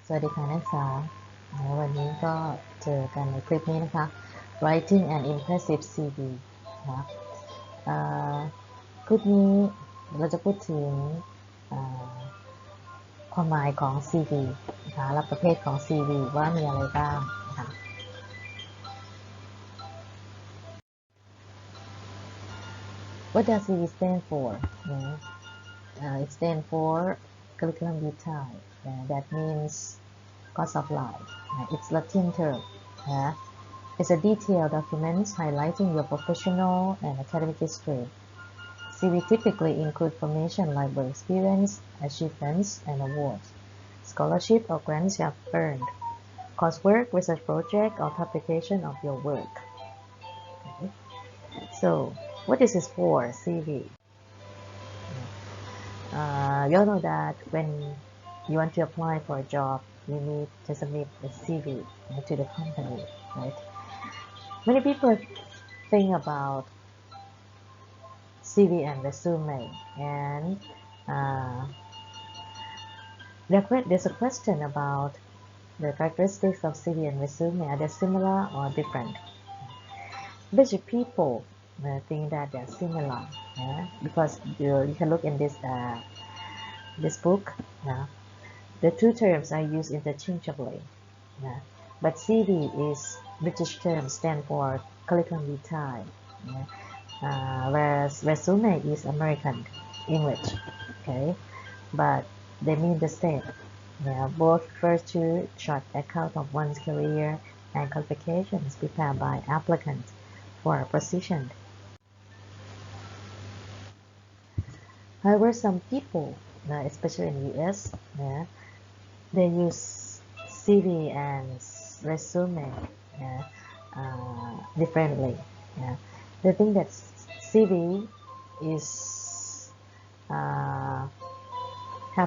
สวัสดีค่ะนักศึกษาวันนี้ก็เจอกันในคลิปนี้นะคะ Writing an Impressive CV นะคลิปนี้เราจะพูดถึงความหมายของ CV นะคะและประเภทของ CV ว่ามีอะไรบ้างนะคะ What does CV stand for? It stands for curriculum vitae. That means course of life. It's Latin term. It's a detailed document highlighting your professional and academic history. CV typically include information like work experience, achievements, and awards, scholarship or grants you have earned, coursework, research project, or publication of your work. Okay. So, what is this for, CV? You all know that when you want to apply for a job, you need to submit a CV to the company, right? Many people think about CV and resume, and there's a question about the characteristics of CV and resume. Are they similar or different? Basically, people think that they're similar because you can look in this book. The two terms are used interchangeably, but CV is British term, stand for curriculum vitae, whereas resume is American English. Okay, but they mean the same. Both refer to short account of one's career and qualifications prepared by applicants for a position. However, some people, especially in the US, they use CV and resume differently. They think that CV is CV has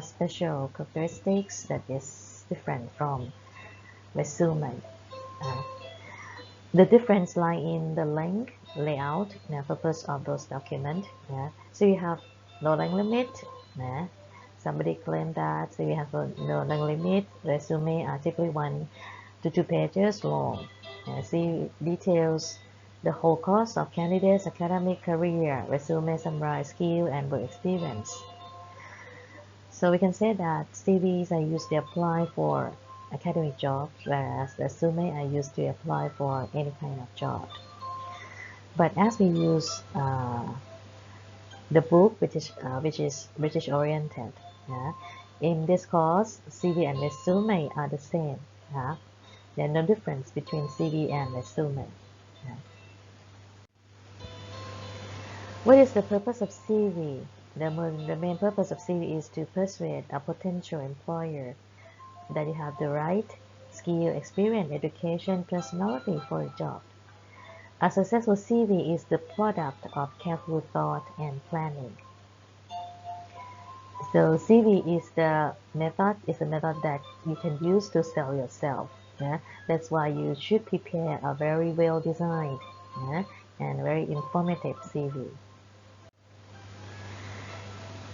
special characteristics that is different from resume. The difference lies in the length, layout, and purpose of those documents. So you have no length limit. Somebody claimed that so you have no length limit. Resume are typically 1 to 2 pages long. See details the whole course of candidates' academic career. Resume summarize skill and work experience. So we can say that CVs are used to apply for academic jobs, whereas resume are used to apply for any kind of job. But as we use the book, which is British oriented, in this course, CV and resume are the same. There's no difference between CV and resume. What is the purpose of CV? The main purpose of CV is to persuade a potential employer that you have the right skill, experience, education, personality for a job. A successful CV is the product of careful thought and planning. So CV is a method that you can use to sell yourself. That's why you should prepare a very well designed and very informative CV.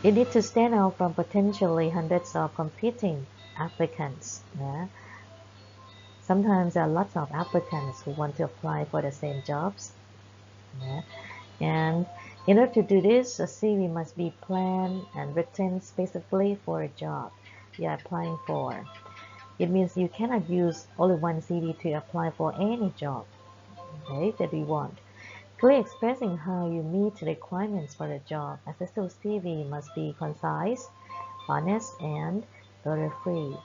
It needs to stand out from potentially hundreds of competing applicants. Sometimes there are lots of applicants who want to apply for the same jobs. And in order to do this, a CV must be planned and written specifically for a job you are applying for. It means you cannot use only one CV to apply for any job that you want. Clearly expressing how you meet the requirements for the job. A successful CV must be concise, honest, and error-free.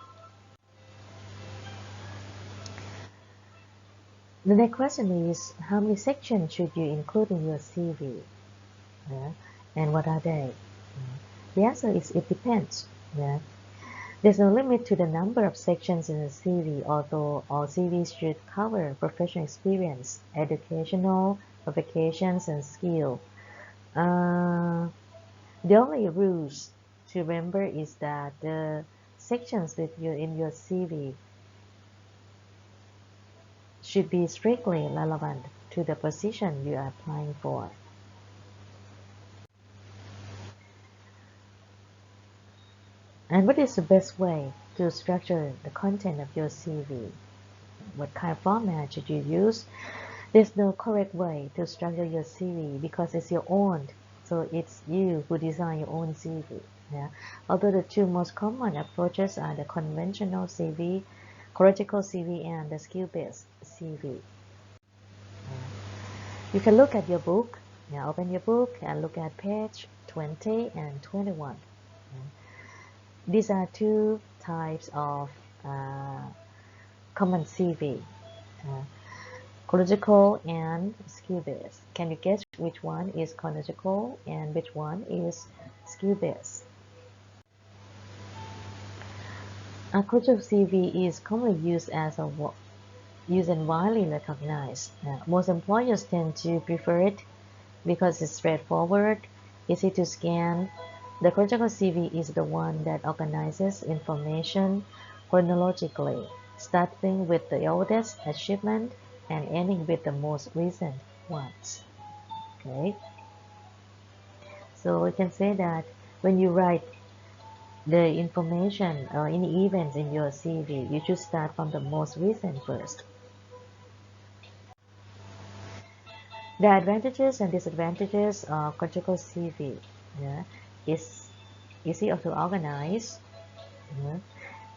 The next question is, how many sections should you include in your CV? And what are they? The answer is it depends. There's no limit to the number of sections in a CV, although all CVs should cover professional experience, educational qualifications, and skill. The only rules to remember is that the sections in your CV should be strictly relevant to the position you are applying for. And what is the best way to structure the content of your CV? What kind of format should you use? There's no correct way to structure your CV because it's your own. So it's you who design your own CV. Yeah. Although the two most common approaches are the conventional CV, chronological CV, and the skill-based CV. You can look at your book. Yeah, open your book and look at page 20 and 21. These are two types of common CV. Chronological and skill-based. Can you guess which one is chronological and which one is skill-based? A chronological CV is commonly used and widely recognized. Most employers tend to prefer it because it's straightforward, easy to scan. The chronological CV is the one that organizes information chronologically, starting with the oldest achievement and ending with the most recent ones. Okay, so we can say that when you write the information or any events in your CV, you should start from the most recent first. The advantages and disadvantages of chronological CV, yeah, is easy to organize,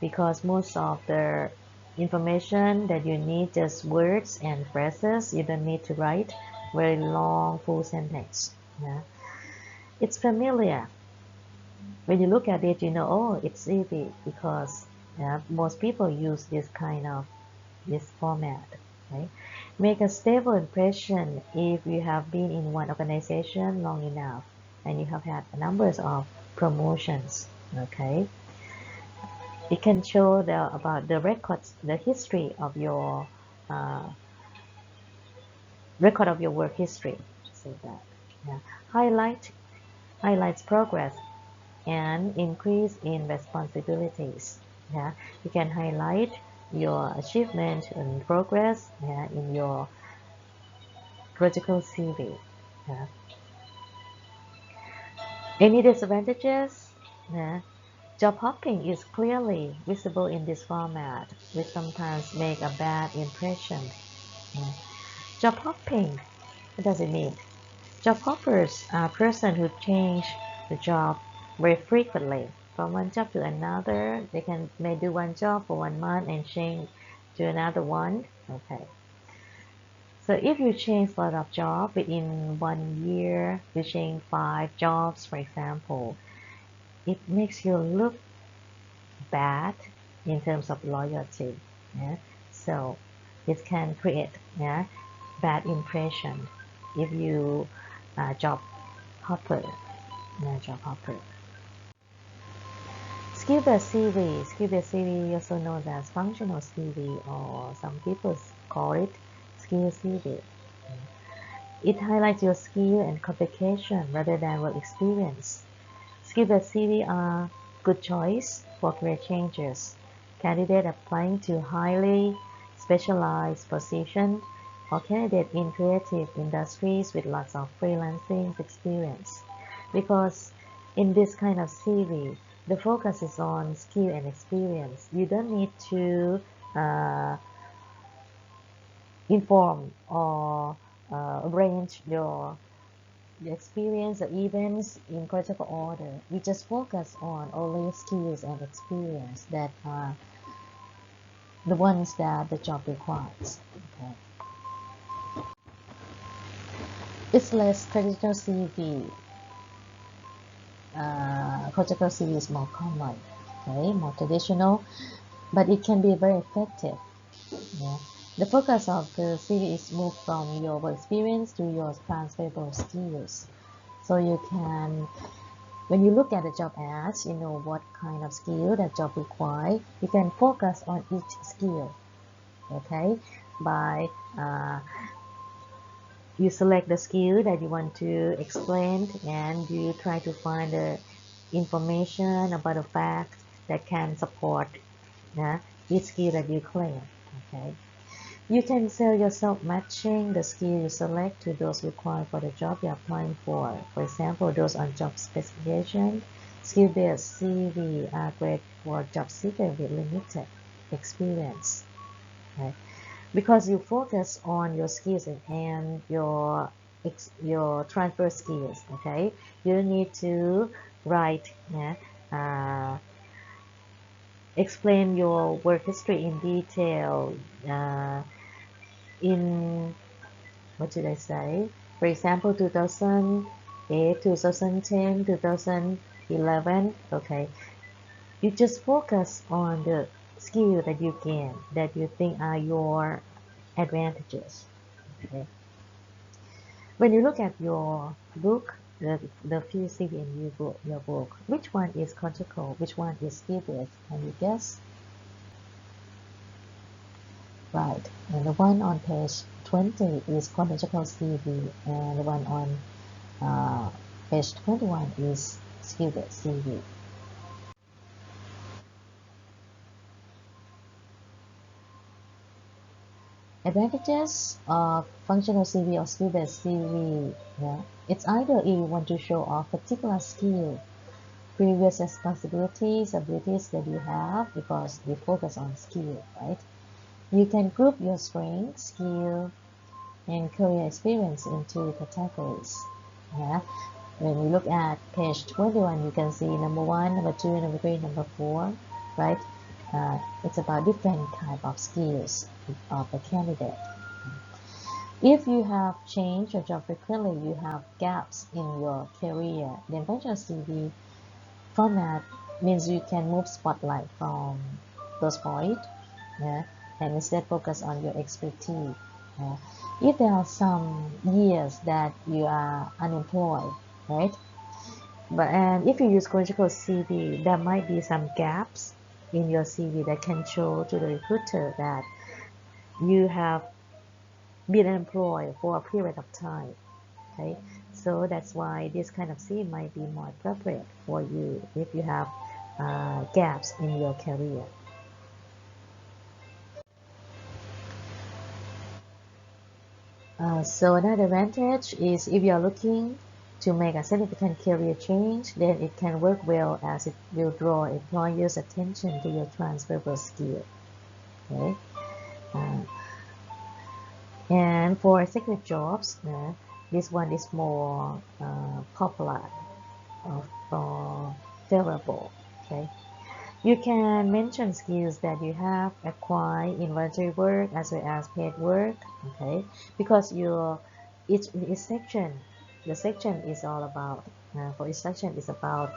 because most of the information that you need just words and phrases. You don't need to write very long full sentence. Yeah. It's familiar. When you look at it, you know, oh, it's easy because most people use this format. Right? Make a stable impression if you have been in one organization long enough and you have had numbers of promotions. Okay. It can show about the records, the history of your uh, record of your work history. Say that. Yeah. Highlights progress and increase in responsibilities. Yeah. You can highlight your achievement and progress, in your critical CV. Yeah. Any disadvantages? Yeah. Job hopping is clearly visible in this format, which sometimes make a bad impression. Yeah. Job hopping, what does it mean? Job hoppers are persons who change the job very frequently. From one job to another, they may do one job for 1 month and change to another one. Okay. So if you change a lot of jobs within 1 year, you change 5 jobs, for example, it makes you look bad in terms of loyalty. Yeah? So it can create bad impression if you job hopper. Job hopper. Skill-based CV. Skill-based CV, also known as functional CV, or some people call it skill CV. It highlights your skill and qualification rather than work experience. Skill-based CV are good choice for career changes. Candidate applying to highly specialized position or candidate in creative industries with lots of freelancing experience. Because in this kind of CV, the focus is on skill and experience. You don't need to inform or arrange your experience or events in chronological order. We just focus on only skills and experience that are the ones that the job requires. Okay. It's less traditional CV. Chronological CV is more common, okay, more traditional, but it can be very effective. Yeah. The focus of the CV is moved from your work experience to your transferable skills. So you can, when you look at the job ads, you know what kind of skill that job requires. You can focus on each skill, okay, by you select the skill that you want to explain and you try to find the information about the fact that can support each skill that you claim. Okay. You can sell yourself matching the skill you select to those required for the job you're applying for. For example, those on job specification, skill-based CV are great for job seekers with limited experience, right? Because you focus on your skills and your transfer skills. Okay, you need to write, yeah, explain your work history in detail, in what should I say? For example, 2008, 2010, 2011. Okay, you just focus on the skill that you gain, that you think are your advantages. Okay. When you look at your book, the few CV in your book, which one is conjugal, which one is skill-based? Can you guess? Right, and the one on page 20 is chronological CV, and the one on page 21 is skill-based CV. Advantages of functional CV or skill-based CV. Yeah, it's either you want to show off particular skill, previous responsibilities, abilities that you have, because we focus on skill, right? You can group your strength, skill, and career experience into categories. Yeah. When you look at page 21, you can see number 1, number 2, number 3, number 4, right? It's about different type of skills of the candidate. If you have changed your job frequently, you have gaps in your career, then functional CV format means you can move spotlight from those points, yeah, and instead focus on your expertise. Yeah. If there are some years that you are unemployed, right? And if you use chronological CV, there might be some gaps in your CV that can show to the recruiter that you have been employed for a period of time. Okay, so that's why this kind of CV might be more appropriate for you if you have gaps in your career. So another advantage is if you're looking to make a significant career change, then it can work well as it will draw employers' attention to your transferable skill. Okay, and for executive jobs, this one is more popular or favorable. Okay, you can mention skills that you have acquired in voluntary work as well as paid work. Okay, because each section, the section is all about for each section is about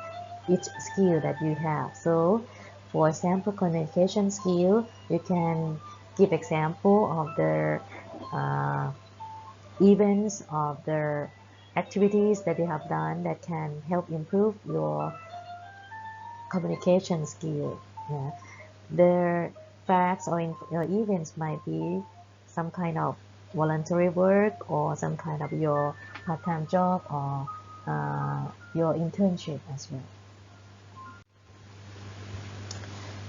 each skill that you have. So, for example, communication skill, you can give example of the uh, events, of the activities that you have done that can help improve your communication skill. Yeah. Their facts or events might be some kind of voluntary work or some kind of your part-time job or your internship as well.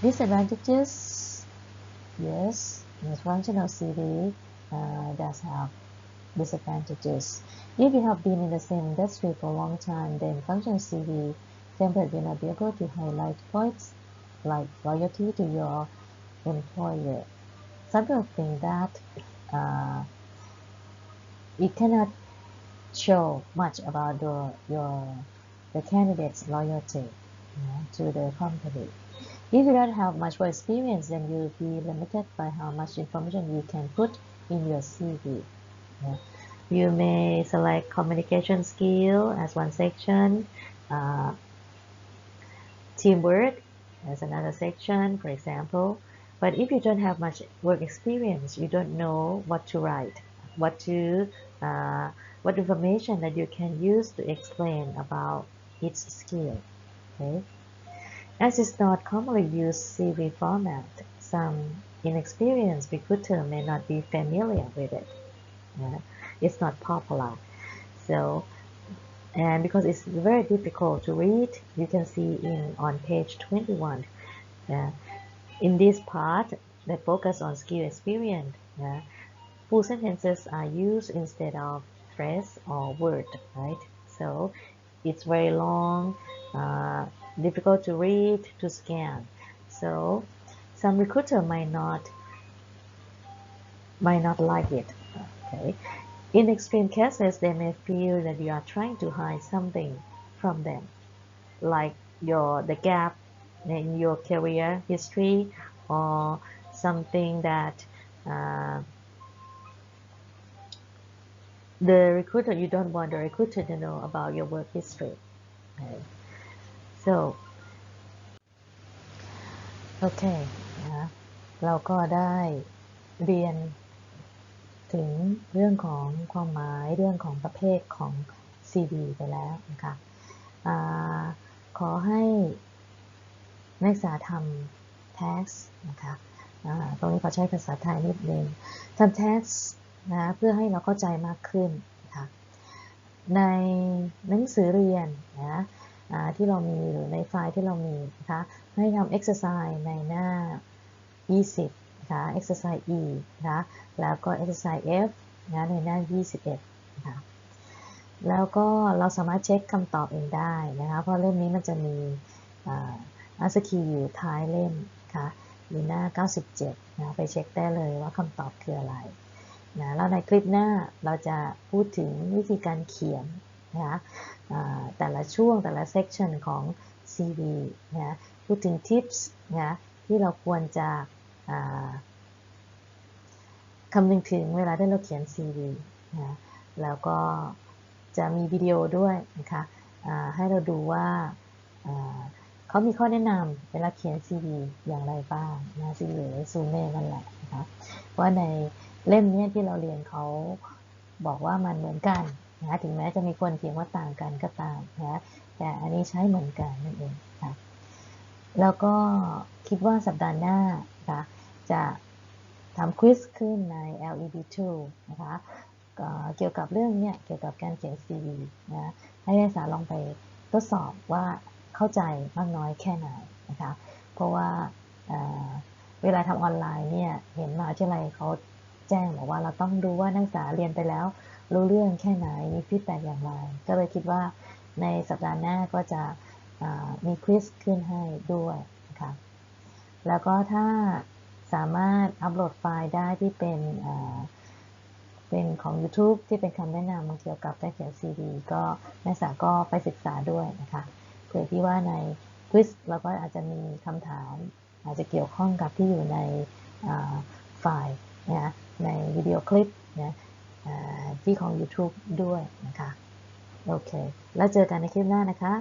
Disadvantages, yes, the functional CV does have disadvantages. If you have been in the same industry for a long time, then functional CV template will not be able to highlight points like loyalty to your employer. Some people think that it cannot show much about the candidate's loyalty, to the company. If you don't have much more experience, then you'll be limited by how much information you can put in your CV. Yeah. You may select communication skill as one section, teamwork as another section, for example. But if you don't have much work experience, you don't know what to write, what to, what information that you can use to explain about each skill. Okay. As it's not commonly used CV format, some inexperienced recruiter may not be familiar with it. Yeah. It's not popular. So, and because it's very difficult to read, you can see on page 21. In this part that focus on skill experience, full sentences are used instead of phrase or word, right? So it's very long. difficult to read, to scan. So some recruiter might not like it. Okay. In extreme cases, they may feel that you are trying to hide something from them, like the gap in your career history, or something that the recruiter, you don't want the recruiter to know about your work history. Okay. So โอเคนะเราก็ได้เรียนถึงเรื่องของความหมายเรื่องของประเภทของ CV ไปแล้วนะคะขอให้นักศึกษาทำ task นะคะตรงนี้ขอใช้ภาษาไทยนิดนึงทำ task นะเพื่อให้เราเข้าใจมากขึ้นนะคะในหนังสือเรียนนะที่เรามีหรือในไฟล์ที่เรามีนะคะให้ทำ exercise ในหน้า 20 นะคะ exercise E นะคะแล้วก็ exercise F นะในหน้า 21 นะคะแล้วก็เราสามารถเช็คคำตอบเองได้นะคะเพราะเล่มนี้มันจะมีanswer key อยู่ท้ายเล่มนะคะอยู่หน้า 97 นะไปเช็คได้เลยว่าคำตอบคืออะไรนะแล้วในคลิปหน้าเราจะพูดถึงวิธีการเขียนนะคะแต่ละช่วงแต่ละ section ของ CV นะพูดถึง tips นะที่เราควรจะคำนึงถึงเวลาที่เราเขียน CV นะแล้วก็จะมีวิดีโอด้วยนะคะให้เราดูว่าเขามีข้อแนะนำเวลาเขียน CV อย่างไรบ้างนะ CV หรือ resume นั่นแหละนะคะว่าในเล่มนี้ที่เราเรียนเขาบอกว่ามันเหมือนกันนะถึงแม้จะมีคนเขียนว่าต่างกันก็ตามนะแต่อันนี้ใช้เหมือนกันนั่นเองนะแล้วก็คิดว่าสัปดาห์หน้านะคะจะทำควิสขึ้นใน LED2 นะคะเกี่ยวกับเรื่องเนี่ยเกี่ยวกับการเขียน CV นะให้นักศึกษาลองไปทดสอบว่าเข้าใจมากน้อยแค่ไหนนะคะเพราะว่าเวลาทำออนไลน์เนี่ยเห็นมหาวิทยาลัยเขาแจ้งบอกว่าเราต้องดูว่านักศึกษาเรียนไปแล้วรู้เรื่องแค่ไหนมีฟีดแบ็กอย่างไรก็เลยคิดว่าในสัปดาห์หน้าก็จะมีควิสขึ้นให้ด้วยนะคะแล้วก็ถ้าสามารถอัปโหลดไฟล์ได้ที่เป็นของ YouTube ที่เป็นคำแนะนำเกี่ยวกับการเขียน CV ก็นักศึกษาก็ไปศึกษาด้วยนะคะเผื่อที่ว่าในควิสเราก็อาจจะมีคำถามอาจจะเกี่ยวข้องกับที่อยู่ในไฟล์นะในวิดีโอคลิปนะที่ของ YouTube ด้วยนะคะโอเคแล้วเจอกันในคลิปหน้านะคะ